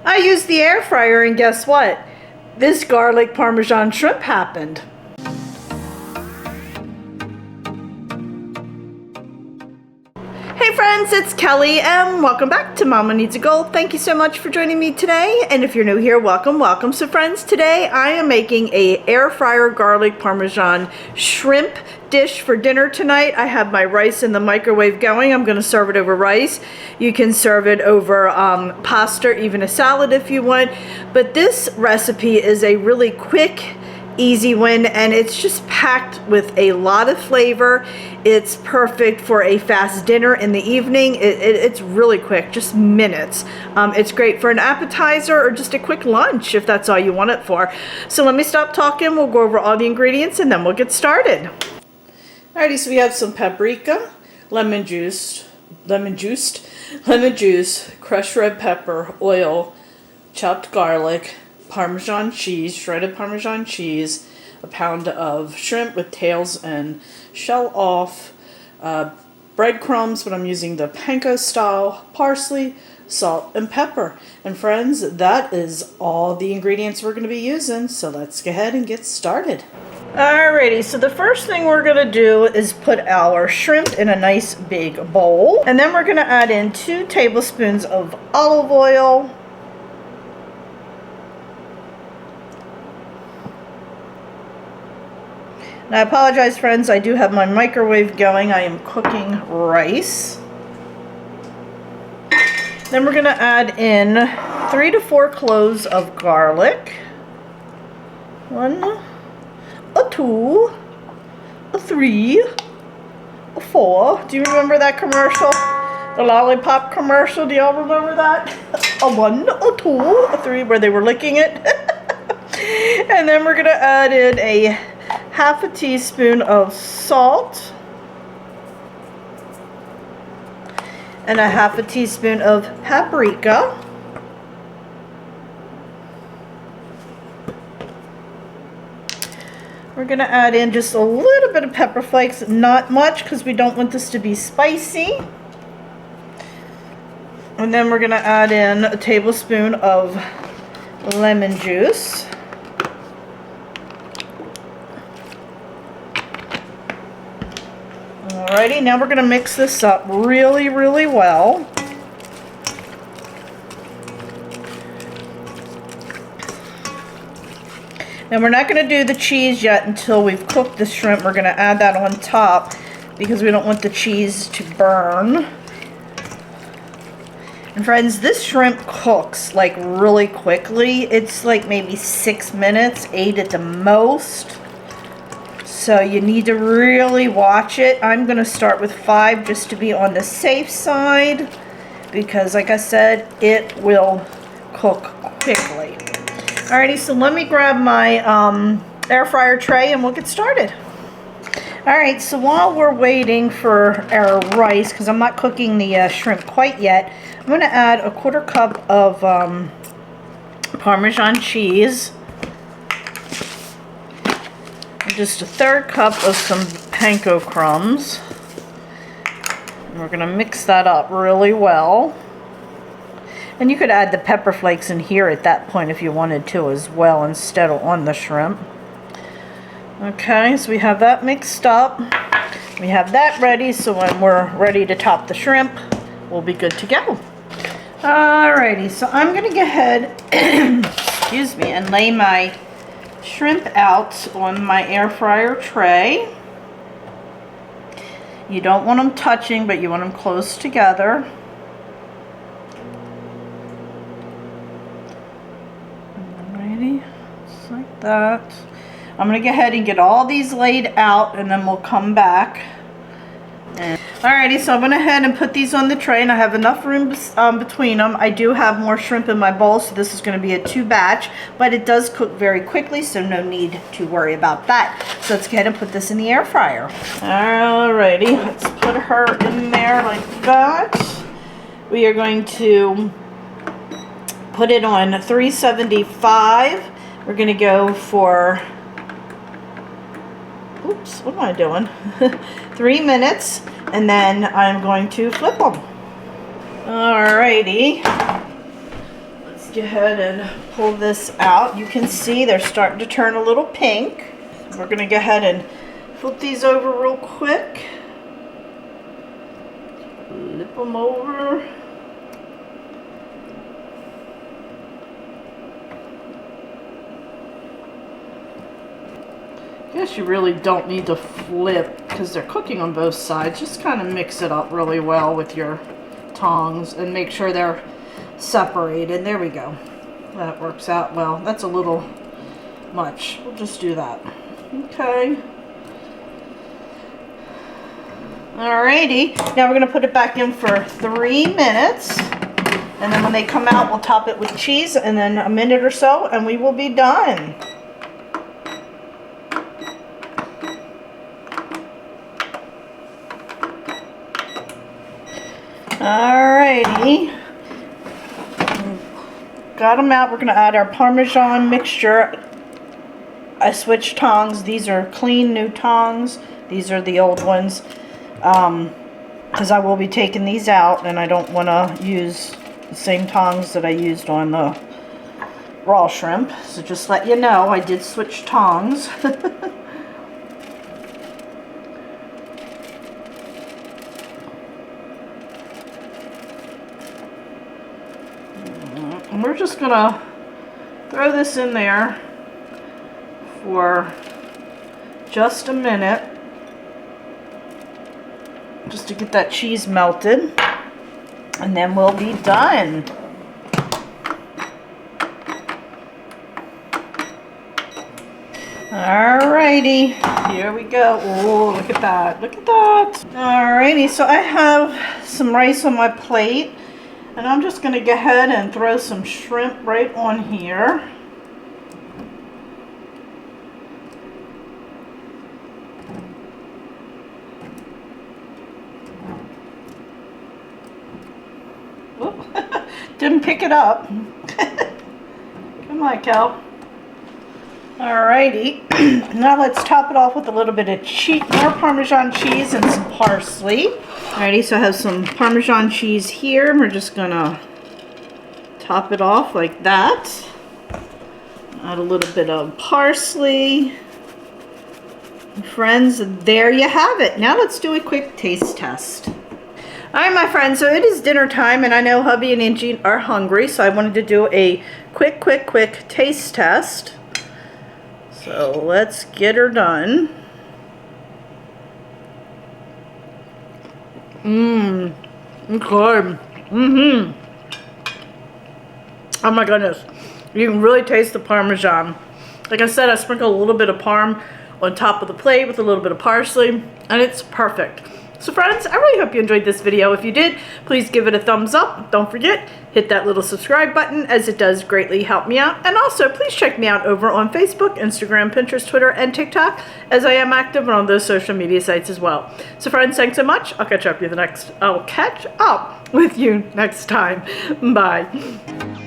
I used the air fryer and guess what? This garlic Parmesan shrimp happened. Hey friends, it's Kelly and welcome back to Mama Needs a Goal. Thank you so much for joining me today, and if you're new here, welcome. So friends, today I am making a air fryer garlic Parmesan shrimp dish for dinner tonight. I have my rice in the microwave going. I'm going to serve it over rice. You can serve it over pasta, even a salad if you want, but this recipe is a really quick, easy one, and it's just packed with a lot of flavor. It's perfect for a fast dinner in the evening. It's really quick, just minutes. It's great for an appetizer or just a quick lunch if that's all you want it for. So let me stop talking. We'll go over all the ingredients and then we'll get started. Alrighty, so we have some paprika, lemon juice, crushed red pepper, oil, chopped garlic, Parmesan cheese, shredded Parmesan cheese, a pound of shrimp with tails and shell off, breadcrumbs, but I'm using the panko style, parsley, salt, and pepper. And friends, that is all the ingredients we're going to be using, so let's go ahead and get started. Alrighty, so the first thing we're going to do is put our shrimp in a nice big bowl, and then we're going to add in 2 tablespoons of olive oil, now I apologize friends, I do have my microwave going. I am cooking rice. Then we're going to add in 3 to 4 cloves of garlic. 1, a 2, a 3, a 4. Do you remember that commercial? The lollipop commercial, do y'all remember that? A 1, a 2, a 3, where they were licking it. And then we're going to add in a half a teaspoon of salt and a half a teaspoon of paprika. We're going to add in just a little bit of pepper flakes, not much because we don't want this to be spicy. And then we're going to add in a tablespoon of lemon juice. Alrighty, now we're going to mix this up really, really well. Now we're not going to do the cheese yet until we've cooked the shrimp. We're going to add that on top because we don't want the cheese to burn. And friends, this shrimp cooks like really quickly. It's like maybe 6 minutes, 8 at the most. So you need to really watch it. I'm going to start with 5 just to be on the safe side because like I said, it will cook quickly. Alrighty, so let me grab my air fryer tray and we'll get started. Alright, so while we're waiting for our rice, because I'm not cooking the shrimp quite yet, I'm going to add a 1/4 cup of Parmesan cheese. Just a 1/3 cup of some panko crumbs. And we're going to mix that up really well. And you could add the pepper flakes in here at that point if you wanted to as well instead of on the shrimp. Okay, so we have that mixed up. We have that ready, so when we're ready to top the shrimp, we'll be good to go. Alrighty, so I'm going to go ahead excuse me, and lay my shrimp out on my air fryer tray. You don't want them touching, but you want them close together. Alrighty, just like that. I'm going to go ahead and get all these laid out and then we'll come back. Alrighty, so I went ahead and put these on the tray and I have enough room between them. I do have more shrimp in my bowl, so this is going to be a 2 batch, but it does cook very quickly, so no need to worry about that. So let's go ahead and put this in the air fryer. Alrighty, let's put her in there like that. We are going to put it on 375. We're going to go for, oops, what am I doing? 3 minutes. And then I'm going to flip them. Alrighty. Let's go ahead and pull this out. You can see they're starting to turn a little pink. We're going to go ahead and flip these over real quick. Flip them over. I guess you really don't need to flip because they're cooking on both sides. Just kind of mix it up really well with your tongs and make sure they're separated. There we go. That works out well. That's a little much. We'll just do that. Okay. Alrighty. Now we're going to put it back in for 3 minutes. And then when they come out, we'll top it with cheese and then a minute or so and we will be done. Alrighty, got them out. We're going to add our Parmesan mixture. I switched tongs. These are clean new tongs. These are the old ones because I will be taking these out and I don't want to use the same tongs that I used on the raw shrimp. So just let you know, I did switch tongs. And we're just gonna throw this in there for just a minute, just to get that cheese melted, and then we'll be done. Alrighty, here we go. Oh, look at that, look at that. Alrighty, so I have some rice on my plate. And I'm just going to go ahead and throw some shrimp right on here. Whoop. Didn't pick it up. Come on, Cal. Alrighty. Now let's top it off with a little bit of more Parmesan cheese and some parsley. Alrighty, so I have some Parmesan cheese here. We're just gonna top it off like that. Add a little bit of parsley. And friends, there you have it. Now let's do a quick taste test. Alright, my friends, so it is dinner time and I know hubby and Angie are hungry, so I wanted to do a quick taste test. So let's get her done. Good. Oh my goodness. You can really taste the Parmesan. Like I said, I sprinkled a little bit of Parm on top of the plate with a little bit of parsley, and it's perfect. So friends, I really hope you enjoyed this video. If you did, please give it a thumbs up. Don't forget, hit that little subscribe button as it does greatly help me out. And also, please check me out over on Facebook, Instagram, Pinterest, Twitter, and TikTok, as I am active on those social media sites as well. So friends, thanks so much. I'll catch up with you next time. Bye.